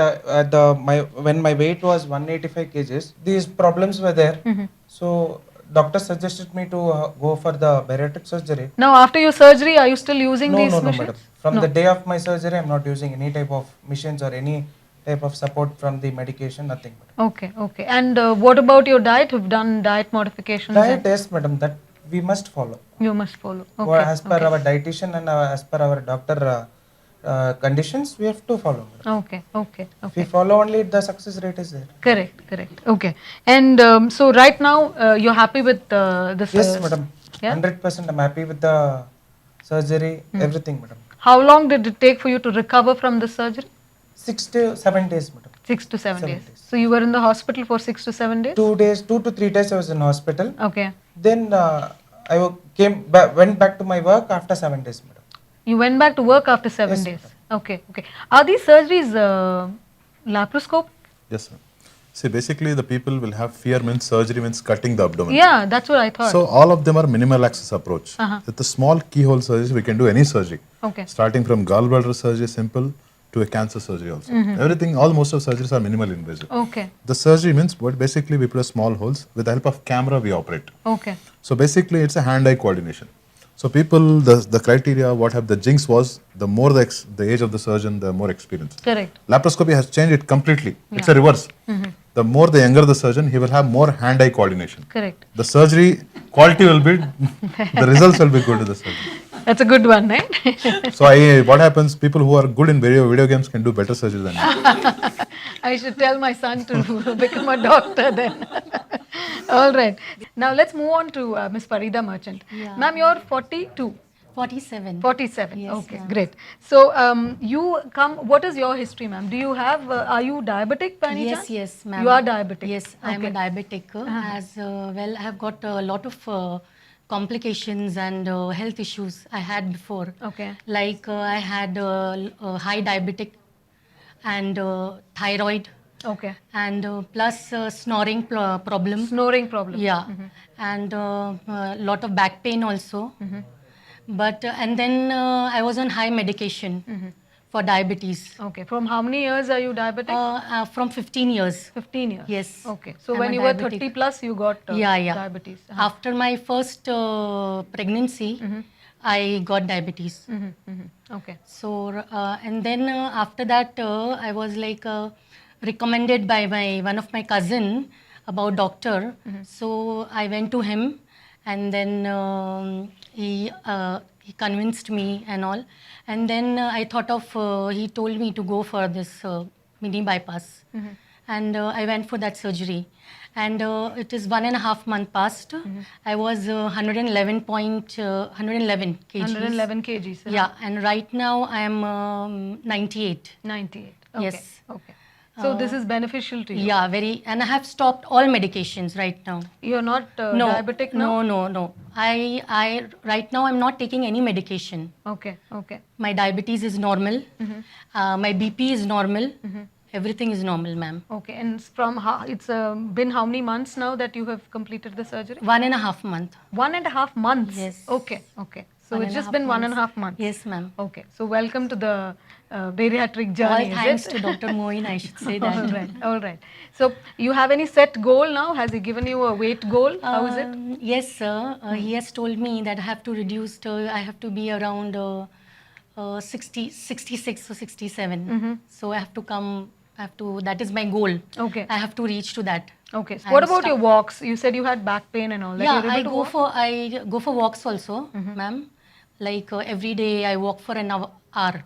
[SPEAKER 3] when my weight was 185 kgs. These problems were there. So doctor suggested me to go for the bariatric surgery.
[SPEAKER 2] Now, after your surgery, are you still using these
[SPEAKER 3] No,
[SPEAKER 2] machines?
[SPEAKER 3] madam. From the day of my surgery, I'm not using any type of machines or any type of support from the medication, nothing, madam.
[SPEAKER 2] Okay. Okay. And what about your diet? You've done diet modifications?
[SPEAKER 3] Diet, yes, madam, that we must follow.
[SPEAKER 2] You must follow. Okay.
[SPEAKER 3] Well, as per our dietitian and as per our doctor conditions, we have to follow, madam.
[SPEAKER 2] Okay. Okay.
[SPEAKER 3] If we
[SPEAKER 2] Okay.
[SPEAKER 3] follow only, the success rate is there.
[SPEAKER 2] Correct. Correct. Okay. And so right now, you're happy with this?
[SPEAKER 3] Yes, madam.
[SPEAKER 2] Yeah?
[SPEAKER 3] 100% I'm happy with the surgery, everything, madam.
[SPEAKER 2] How long did it take for you to recover from the surgery?
[SPEAKER 3] 6 to 7 days, madam.
[SPEAKER 2] 6 to 7
[SPEAKER 3] 7
[SPEAKER 2] days.
[SPEAKER 3] days.
[SPEAKER 2] So you were in the hospital for 6 to 7 days?
[SPEAKER 3] 2 to 3 days I was in hospital.
[SPEAKER 2] Okay.
[SPEAKER 3] Then went back to my work after 7 days, madam.
[SPEAKER 2] You went back to work after 7
[SPEAKER 3] Yes,
[SPEAKER 2] days. Okay. Okay. Are these surgeries laparoscope?
[SPEAKER 6] Yes, sir. See, basically the people will have fear means surgery means cutting the abdomen.
[SPEAKER 2] Yeah, that's what I thought.
[SPEAKER 6] So all of them are minimal access approach. With the small keyhole surgery, we can do any surgery.
[SPEAKER 2] Okay.
[SPEAKER 6] Starting from gallbladder surgery, simple, to a cancer surgery also. Everything, most of surgeries are minimal invasive.
[SPEAKER 2] Okay.
[SPEAKER 6] The surgery means what basically we put a small holes. With the help of camera, we operate.
[SPEAKER 2] Okay.
[SPEAKER 6] So basically, it's a hand-eye coordination. So people, the criteria, what have the jinx was, the more the age of the surgeon, the more experience.
[SPEAKER 2] Correct.
[SPEAKER 6] Laparoscopy has changed it completely. It's a reverse. The more the younger the surgeon, he will have more hand-eye coordination.
[SPEAKER 2] Correct.
[SPEAKER 6] The surgery quality will be, the results will be good to the surgeon.
[SPEAKER 2] That's a good one, right?
[SPEAKER 6] So what happens, people who are good in video games can do better surgery than me.
[SPEAKER 2] I should tell my son to become a doctor then. All right. Now let's move on to Miss Farida Merchant.
[SPEAKER 1] Yeah.
[SPEAKER 2] Ma'am, you're 42.
[SPEAKER 1] 47.
[SPEAKER 2] 47.
[SPEAKER 1] Yes,
[SPEAKER 2] Okay,
[SPEAKER 1] ma'am.
[SPEAKER 2] great. So you come. What is your history, ma'am? Do you have? Are you diabetic by any
[SPEAKER 1] Yes,
[SPEAKER 2] chance?
[SPEAKER 1] yes, ma'am.
[SPEAKER 2] You are diabetic.
[SPEAKER 1] Yes, I am a
[SPEAKER 2] Okay.
[SPEAKER 1] diabetic. As well, I have got a lot of complications and health issues I had before.
[SPEAKER 2] Okay.
[SPEAKER 1] Like I had high diabetic and thyroid
[SPEAKER 2] Okay.
[SPEAKER 1] and plus snoring problem.
[SPEAKER 2] Snoring problem.
[SPEAKER 1] Yeah, and lot of back pain also. But and then I was on high medication for diabetes
[SPEAKER 2] Okay. From how many years are you diabetic?
[SPEAKER 1] from 15 years.
[SPEAKER 2] 15 years.
[SPEAKER 1] Yes.
[SPEAKER 2] Okay. So
[SPEAKER 1] I'm
[SPEAKER 2] when
[SPEAKER 1] a
[SPEAKER 2] you were
[SPEAKER 1] diabetic.
[SPEAKER 2] 30 plus, you got
[SPEAKER 1] Yeah.
[SPEAKER 2] diabetes.
[SPEAKER 1] After my first pregnancy, I got diabetes.
[SPEAKER 2] Okay.
[SPEAKER 1] So and then after that, I was like recommended by one of my cousin about doctor. So I went to him, and then he convinced me and all. And then I thought of he told me to go for this mini bypass, and I went for that surgery. And it is 1.5 month past. I was 111 kgs.
[SPEAKER 2] 111 kgs.
[SPEAKER 1] Yeah, and right now I am 98.
[SPEAKER 2] 98. Okay.
[SPEAKER 1] Yes.
[SPEAKER 2] Okay. So this is beneficial to you.
[SPEAKER 1] Yeah, very. And I have stopped all medications right now.
[SPEAKER 2] You're not
[SPEAKER 1] No,
[SPEAKER 2] diabetic now?
[SPEAKER 1] no. I right now I'm not taking any medication.
[SPEAKER 2] Okay. Okay.
[SPEAKER 1] My diabetes is normal. My BP is normal. Everything is normal, ma'am.
[SPEAKER 2] Okay. And from how, it's been how many months now that you have completed the surgery?
[SPEAKER 1] 1.5 month.
[SPEAKER 2] 1.5 months.
[SPEAKER 1] Yes.
[SPEAKER 2] Okay. Okay. So it's just
[SPEAKER 1] 1.5
[SPEAKER 2] been
[SPEAKER 1] months.
[SPEAKER 2] 1.5 months.
[SPEAKER 1] Yes, ma'am.
[SPEAKER 2] Okay. So welcome to the bariatric
[SPEAKER 1] All
[SPEAKER 2] journey.
[SPEAKER 1] thanks
[SPEAKER 2] is
[SPEAKER 1] to
[SPEAKER 2] it?
[SPEAKER 1] Dr. Moin, I should say that.
[SPEAKER 2] All right. All right. So you have any set goal now? Has he given you a weight goal? How is it?
[SPEAKER 1] Yes, sir. He has told me that I have to reduce. I have to be around 66 or 67. So I have to come. That is my goal.
[SPEAKER 2] Okay.
[SPEAKER 1] I have to reach to that.
[SPEAKER 2] Okay. So
[SPEAKER 1] I'm
[SPEAKER 2] what about
[SPEAKER 1] stuck.
[SPEAKER 2] your walks? You said you had back pain and all that.
[SPEAKER 1] Yeah,
[SPEAKER 2] You're able to walk?
[SPEAKER 1] I go for walks also, ma'am. Like every day I walk for an hour.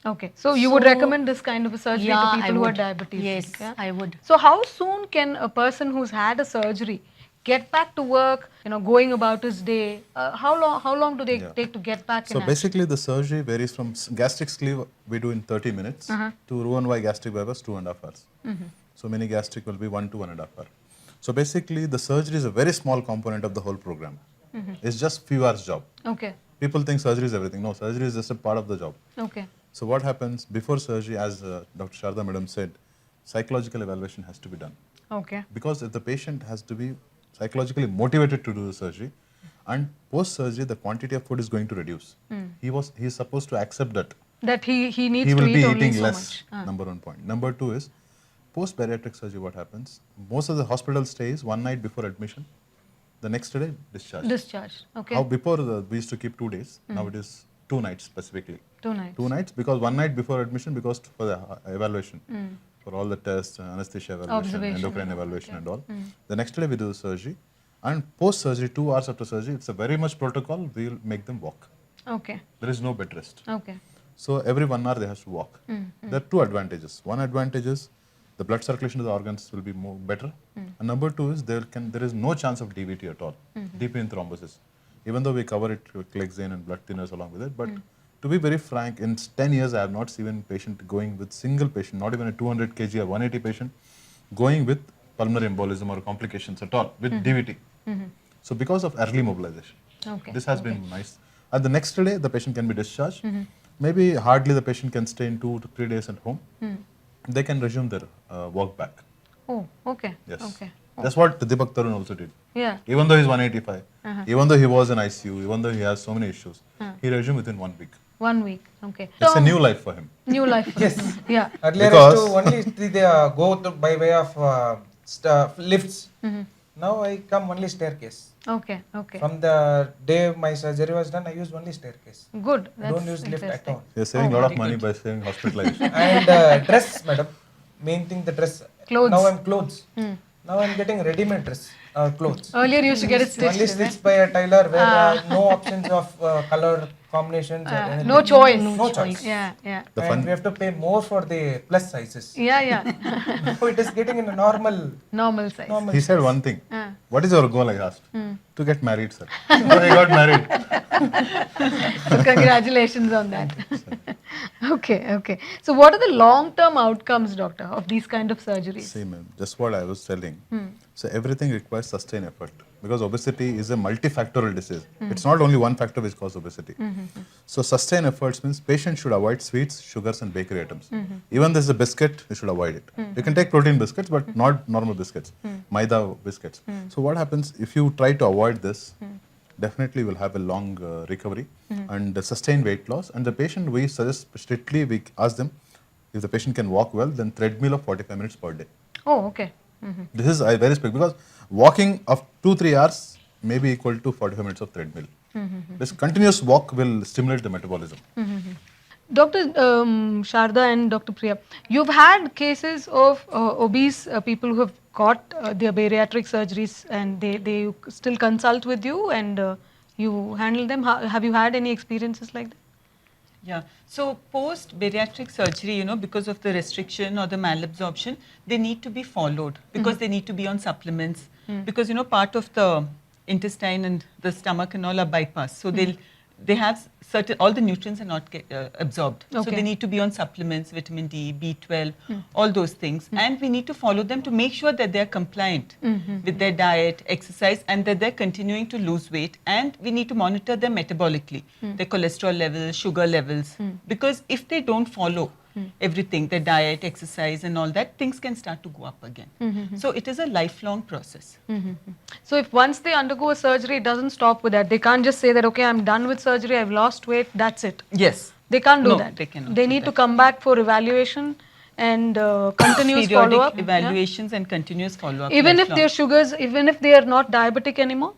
[SPEAKER 2] Okay. So you would
[SPEAKER 1] So-
[SPEAKER 2] recommend this kind of a surgery
[SPEAKER 1] Yeah,
[SPEAKER 2] to
[SPEAKER 1] I
[SPEAKER 2] people who are
[SPEAKER 1] would.
[SPEAKER 2] diabetes?
[SPEAKER 1] Yes,
[SPEAKER 2] yeah?
[SPEAKER 1] I would.
[SPEAKER 2] So how soon can a person who's had a surgery get back to work, going about his day? How long do they
[SPEAKER 6] Yeah.
[SPEAKER 2] take to get back
[SPEAKER 6] So
[SPEAKER 2] in action?
[SPEAKER 6] basically, the surgery varies from gastric sleeve we do in 30 minutes to Roux-en-Y gastric bypass 2.5 hours. So mini gastric will be 1 to 1.5 hours. So basically, the surgery is a very small component of the whole program. It's just few hours job.
[SPEAKER 2] Okay.
[SPEAKER 6] People think surgery is everything. No, surgery is just a part of the job.
[SPEAKER 2] Okay.
[SPEAKER 6] So what happens before surgery, as Dr. Sharda madam said, psychological evaluation has to be done.
[SPEAKER 2] Okay.
[SPEAKER 6] Because if the patient has to be psychologically motivated to do the surgery, and post surgery the quantity of food is going to reduce. He is supposed to accept that
[SPEAKER 2] That he needs
[SPEAKER 6] he
[SPEAKER 2] to
[SPEAKER 6] will
[SPEAKER 2] eat
[SPEAKER 6] be
[SPEAKER 2] only
[SPEAKER 6] eating
[SPEAKER 2] so
[SPEAKER 6] less.
[SPEAKER 2] much.
[SPEAKER 6] Number one point. Number two is post bariatric surgery. What happens? Most of the hospital stays one night before admission. The next day discharge.
[SPEAKER 2] Discharge. Okay.
[SPEAKER 6] How before we used to keep 2 days. Now it is 2 nights specifically.
[SPEAKER 2] 2 nights.
[SPEAKER 6] 2 nights because one night before admission because for the evaluation, for all the tests, anesthesia evaluation,
[SPEAKER 2] Observation
[SPEAKER 6] endocrine
[SPEAKER 2] and all,
[SPEAKER 6] evaluation and all. The next day we do the surgery, and post surgery 2 hours after surgery, it's a very much protocol. We will make them walk.
[SPEAKER 2] Okay.
[SPEAKER 6] There is no bed rest.
[SPEAKER 2] Okay.
[SPEAKER 6] So every 1 hour they have to walk. There are 2 advantages. One advantage is the blood circulation to the organs will be more better, and number 2 is there is no chance of DVT at all, deep vein thrombosis. Even though we cover it with Clexane and blood thinners along with it, but to be very frank, in 10 years I have not seen a patient going with single patient, not even a 200 kg or 180 patient, going with pulmonary embolism or complications at all with DVT. So because of early mobilization,
[SPEAKER 2] Okay.
[SPEAKER 6] this has been nice. And the next day the patient can be discharged. Maybe hardly the patient can stay in 2 to 3 days at home. They can resume their walk back.
[SPEAKER 2] Oh, okay.
[SPEAKER 6] Yes.
[SPEAKER 2] Okay.
[SPEAKER 6] That's what Deepak Tarun also did.
[SPEAKER 2] Yeah.
[SPEAKER 6] Even though he's 185, even though he was in ICU, even though he has so many issues, he resumed within 1 week.
[SPEAKER 2] 1 week. Okay.
[SPEAKER 6] It's
[SPEAKER 2] So,
[SPEAKER 6] a new life for him.
[SPEAKER 2] new life. for
[SPEAKER 3] Yes.
[SPEAKER 2] him. Yeah.
[SPEAKER 3] Earlier
[SPEAKER 6] Because-
[SPEAKER 3] I used to only go by way of lifts. Now I come only staircase.
[SPEAKER 2] Okay. Okay.
[SPEAKER 3] From the day my surgery was done, I use only staircase.
[SPEAKER 2] Good.
[SPEAKER 3] I don't
[SPEAKER 2] That's
[SPEAKER 3] use lift at
[SPEAKER 2] interesting.
[SPEAKER 3] all.
[SPEAKER 6] You're saving a lot of money by saving hospitalization.
[SPEAKER 3] And dress, madam. Main thing, the dress.
[SPEAKER 2] Clothes.
[SPEAKER 3] Now I'm clothes. Now I'm getting ready-made dress, clothes.
[SPEAKER 2] Earlier you used to get it
[SPEAKER 3] Only
[SPEAKER 2] stitched.
[SPEAKER 3] stitched by a tailor where no options of color combinations or anything.
[SPEAKER 2] No choice.
[SPEAKER 3] No choice.
[SPEAKER 2] Yeah. Yeah.
[SPEAKER 6] The
[SPEAKER 3] And
[SPEAKER 6] fun,
[SPEAKER 3] we have to pay more for the plus sizes.
[SPEAKER 2] Yeah. Yeah.
[SPEAKER 3] Now it is getting in a normal.
[SPEAKER 2] Normal size.
[SPEAKER 3] Normal
[SPEAKER 6] he said one thing.
[SPEAKER 2] Ah.
[SPEAKER 6] What is your goal? I asked. To get married, sir. So he got married.
[SPEAKER 2] So congratulations on that. Okay, okay. So what are the long-term outcomes, doctor, of these kind of surgeries?
[SPEAKER 6] See, ma'am, just what I was telling. So everything requires sustained effort because obesity is a multifactorial disease. It's not only one factor which causes obesity. So sustained efforts means patients should avoid sweets, sugars, and bakery items. Even there's a biscuit, you should avoid it. You can take protein biscuits, but not normal biscuits, maida biscuits. So what happens if you try to avoid this? Definitely will have a long recovery and sustained weight loss. And the patient, we suggest strictly, we ask them if the patient can walk well, then treadmill of 45 minutes per day.
[SPEAKER 2] Oh, okay.
[SPEAKER 6] This is very specific because walking of 2-3 hours may be equal to 45 minutes of treadmill. This continuous walk will stimulate the metabolism.
[SPEAKER 2] Dr. Sharda and Dr. Priya, you've had cases of obese people who have got their bariatric surgeries and they still consult with you and you handle them. Have you had any experiences like that?
[SPEAKER 4] Yeah. So post bariatric surgery, you know, because of the restriction or the malabsorption, they need to be followed because they need to be on supplements because, you know, part of the intestine and the stomach and all are bypassed. So they have certain, all the nutrients are not absorbed. So
[SPEAKER 2] Okay.
[SPEAKER 4] they need to be on supplements, vitamin D, B12, all those things. And we need to follow them to make sure that they're compliant with their diet, exercise, and that they're continuing to lose weight. And we need to monitor them metabolically, their cholesterol levels, sugar levels. Because if they don't follow everything, their diet, exercise, and all that, things can start to go up again. So it is a lifelong process.
[SPEAKER 2] So if once they undergo a surgery, it doesn't stop with that. They can't just say that, okay, I'm done with surgery, I've lost weight, that's it.
[SPEAKER 4] Yes.
[SPEAKER 2] They can't do
[SPEAKER 4] No,
[SPEAKER 2] that.
[SPEAKER 4] they cannot
[SPEAKER 2] They
[SPEAKER 4] do
[SPEAKER 2] need to
[SPEAKER 4] that.
[SPEAKER 2] come back for evaluation and continuous
[SPEAKER 4] Periodic
[SPEAKER 2] follow-up. Yeah.
[SPEAKER 4] evaluations and continuous follow-up.
[SPEAKER 2] Even if
[SPEAKER 4] lifelong.
[SPEAKER 2] their sugars, even if they are not diabetic anymore?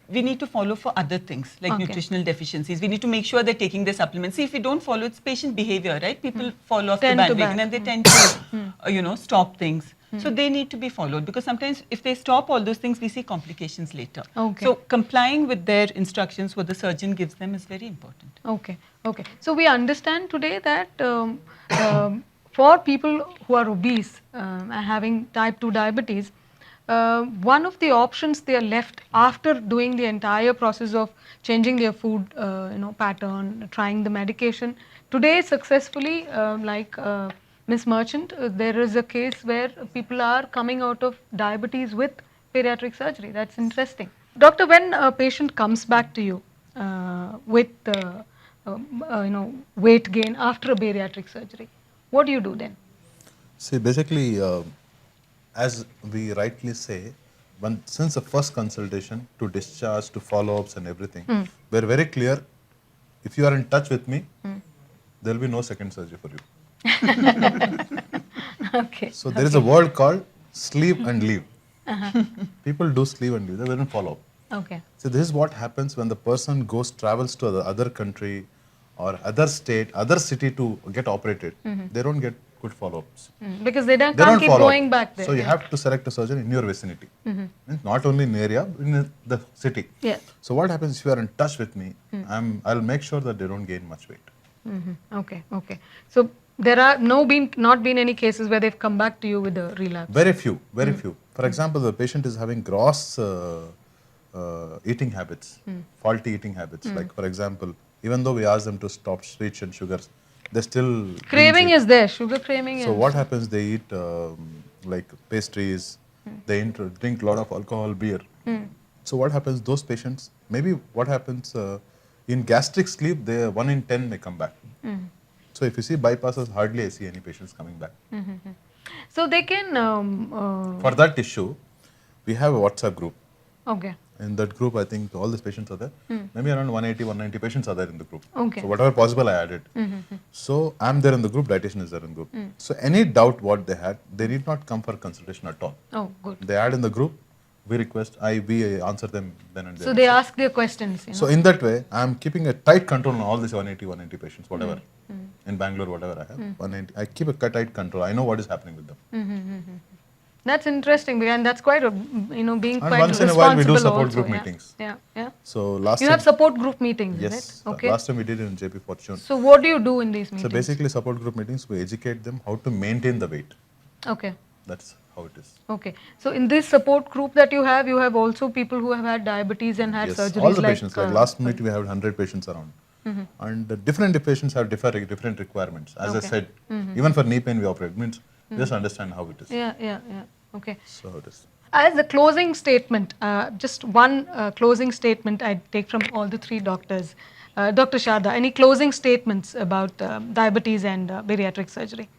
[SPEAKER 4] We need to follow for other things like
[SPEAKER 2] Okay.
[SPEAKER 4] nutritional deficiencies. We need to make sure they're taking their supplements. See, if we don't follow, it's patient behavior, right? People fall off
[SPEAKER 2] Tend
[SPEAKER 4] the
[SPEAKER 2] to
[SPEAKER 4] bandwagon
[SPEAKER 2] back.
[SPEAKER 4] and they tend to, you know, stop things. So they need to be followed because sometimes if they stop all those things, we see complications later.
[SPEAKER 2] Okay.
[SPEAKER 4] So complying with their instructions, what the surgeon gives them, is very important.
[SPEAKER 2] Okay, okay. So we understand today that for people who are obese and having type 2 diabetes, one of the options they are left after doing the entire process of changing their food pattern, trying the medication, today successfully, Ms. Merchant, there is a case where people are coming out of diabetes with bariatric surgery. That's interesting. Doctor, when a patient comes back to you with weight gain after a bariatric surgery, what do you do then?
[SPEAKER 6] See, basically, as we rightly say, since the first consultation to discharge to follow-ups and everything, we're very clear. If you are in touch with me, there will be no second surgery for you.
[SPEAKER 2] Okay.
[SPEAKER 6] So there is a word called sleep and leave. People do sleep and leave. They don't follow up.
[SPEAKER 2] Okay.
[SPEAKER 6] So this is what happens when the person travels to the other country or other state, other city to get operated. They don't get good follow-ups.
[SPEAKER 2] Because they can't keep
[SPEAKER 6] follow up.
[SPEAKER 2] going back there.
[SPEAKER 6] So you have to select a surgeon in your vicinity. Means not only in the area, in the city.
[SPEAKER 2] Yeah.
[SPEAKER 6] So what happens if you are in touch with me, I'll make sure that they don't gain much weight.
[SPEAKER 2] Okay, okay. So there are not been any cases where they've come back to you with a relapse.
[SPEAKER 6] Very few, very few. For example, the patient is having gross eating habits, faulty eating habits. Like for example, even though we ask them to stop sweets and sugars, they still
[SPEAKER 2] Craving
[SPEAKER 6] binge it.
[SPEAKER 2] is there, sugar craving is.
[SPEAKER 6] So what happens? They eat like pastries. They drink a lot of alcohol, beer. So what happens? Those patients, maybe what happens in gastric sleep, 1 in 10 may come back. So if you see bypasses, hardly I see any patients coming back.
[SPEAKER 2] So they can.
[SPEAKER 6] For that issue, we have a WhatsApp group.
[SPEAKER 2] Okay.
[SPEAKER 6] In that group, I think all these patients are there. Maybe around 180, 190 patients are there in the group.
[SPEAKER 2] Okay.
[SPEAKER 6] So whatever possible, I added. So I'm there in the group, dietitian is there in the group. So any doubt what they had, they need not come for consultation at all.
[SPEAKER 2] Oh, good.
[SPEAKER 6] They add in the group, we request, we answer them then and there.
[SPEAKER 2] So they ask their questions.
[SPEAKER 6] So in that way, I'm keeping a tight control on all these 180, 190 patients, whatever. In Bangalore, whatever I have, 190, I keep a tight control. I know what is happening with them.
[SPEAKER 2] That's interesting, and that's quite being
[SPEAKER 6] And
[SPEAKER 2] quite
[SPEAKER 6] once in a while we do
[SPEAKER 2] responsible
[SPEAKER 6] support
[SPEAKER 2] also,
[SPEAKER 6] group
[SPEAKER 2] yeah.
[SPEAKER 6] meetings.
[SPEAKER 2] Yeah, yeah.
[SPEAKER 6] So last
[SPEAKER 2] You
[SPEAKER 6] time,
[SPEAKER 2] have support group meetings,
[SPEAKER 6] yes,
[SPEAKER 2] is it? Okay.
[SPEAKER 6] last time we did it in JP Fortune.
[SPEAKER 2] So what do you do in these meetings?
[SPEAKER 6] So basically, support group meetings, we educate them how to maintain the weight.
[SPEAKER 2] Okay.
[SPEAKER 6] That's how it is.
[SPEAKER 2] Okay. So in this support group that you have also people who have had diabetes and had
[SPEAKER 6] Yes,
[SPEAKER 2] surgeries
[SPEAKER 6] all the patients. Like last minute, we had 100 patients around. And different patients have different requirements. As I
[SPEAKER 2] Okay.
[SPEAKER 6] said, even for knee pain we operate. Means just understand how it is.
[SPEAKER 2] Yeah. Okay.
[SPEAKER 6] So it is.
[SPEAKER 2] As a closing statement, just one closing statement I take from all the three doctors. Dr. Sharda, any closing statements about diabetes and bariatric surgery?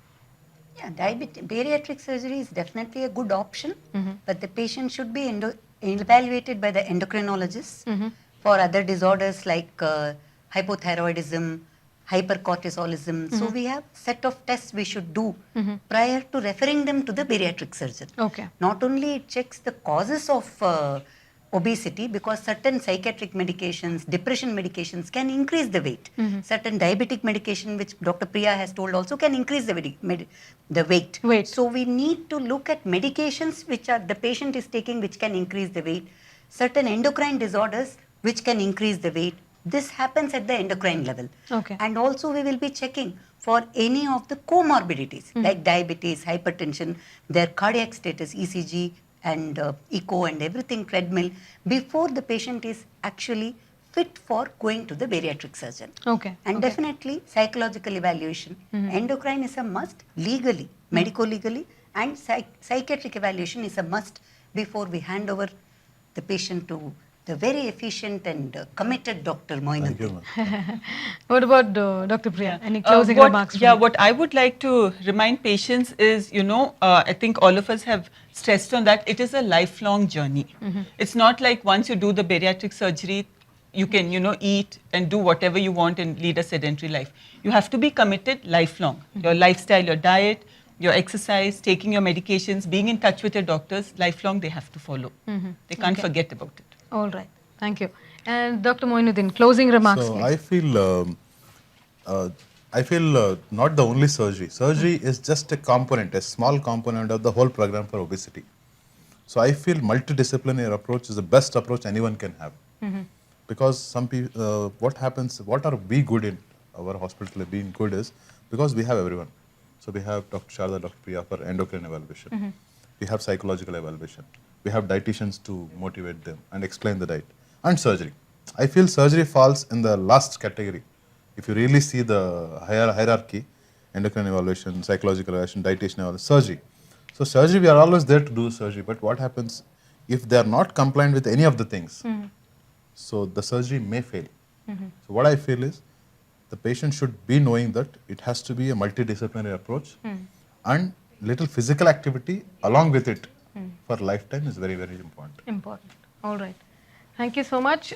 [SPEAKER 5] Yeah, bariatric surgery is definitely a good option, but the patient should be evaluated by the endocrinologist for other disorders like hypothyroidism, hypercortisolism. So we have set of tests we should do prior to referring them to the bariatric surgeon.
[SPEAKER 2] Okay.
[SPEAKER 5] Not only it checks the causes of obesity, because certain psychiatric medications, depression medications can increase the weight. Certain diabetic medication, which Dr. Priya has told, also can increase the weight. So we need to look at medications which are the patient is taking, which can increase the weight. Certain endocrine disorders which can increase the weight. This happens at the endocrine level.
[SPEAKER 2] Okay.
[SPEAKER 5] And also we will be checking for any of the comorbidities like diabetes, hypertension, their cardiac status, ECG and echo and everything, treadmill, before the patient is actually fit for going to the bariatric surgeon.
[SPEAKER 2] Okay.
[SPEAKER 5] And definitely psychological evaluation. Endocrine is a must legally, medico-legally, and psychiatric evaluation is a must before we hand over the patient to the very efficient and committed Dr.
[SPEAKER 6] Thank you,
[SPEAKER 5] Moinuddin.
[SPEAKER 6] ma'am.
[SPEAKER 2] What about Dr. Priya? Any closing remarks?
[SPEAKER 4] What I would like to remind patients is, I think all of us have stressed on that it is a lifelong journey. It's not like once you do the bariatric surgery, you can, eat and do whatever you want and lead a sedentary life. You have to be committed lifelong. Your lifestyle, your diet, your exercise, taking your medications, being in touch with your doctors, lifelong they have to follow. They can't forget about it.
[SPEAKER 2] All right. Thank you. And Dr. Moinuddin, closing remarks,
[SPEAKER 6] So
[SPEAKER 2] please.
[SPEAKER 6] I feel not the only surgery. Surgery is just a component, a small component of the whole program for obesity. So I feel multidisciplinary approach is the best approach anyone can have. Because some people, what are we good in our hospital being good is because we have everyone. So we have Dr. Sharda, Dr. Priya for endocrine evaluation. We have psychological evaluation. We have dietitians to motivate them and explain the diet. And surgery. I feel surgery falls in the last category. If you really see the hierarchy, endocrine evaluation, psychological evaluation, dietitian evaluation, surgery. So surgery, we are always there to do surgery. But what happens if they are not compliant with any of the things? So the surgery may fail. So what I feel is the patient should be knowing that it has to be a multidisciplinary approach and little physical activity along with it for lifetime is very, very important.
[SPEAKER 2] Important. All right. Thank you so much.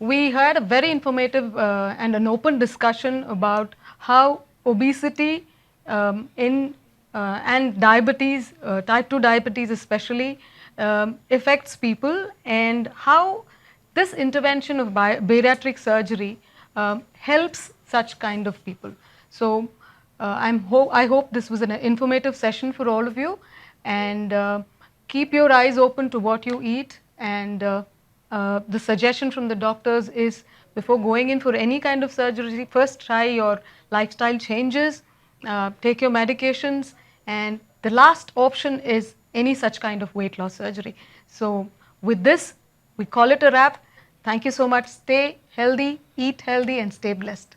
[SPEAKER 2] We had a very informative and an open discussion about how obesity and diabetes, type 2 diabetes especially, affects people, and how this intervention of bariatric surgery helps such kind of people. So I hope this was an informative session for all of you, and keep your eyes open to what you eat, and the suggestion from the doctors is before going in for any kind of surgery, first try your lifestyle changes, take your medications, and the last option is any such kind of weight loss surgery. So with this, we call it a wrap. Thank you so much. Stay healthy, eat healthy, and stay blessed.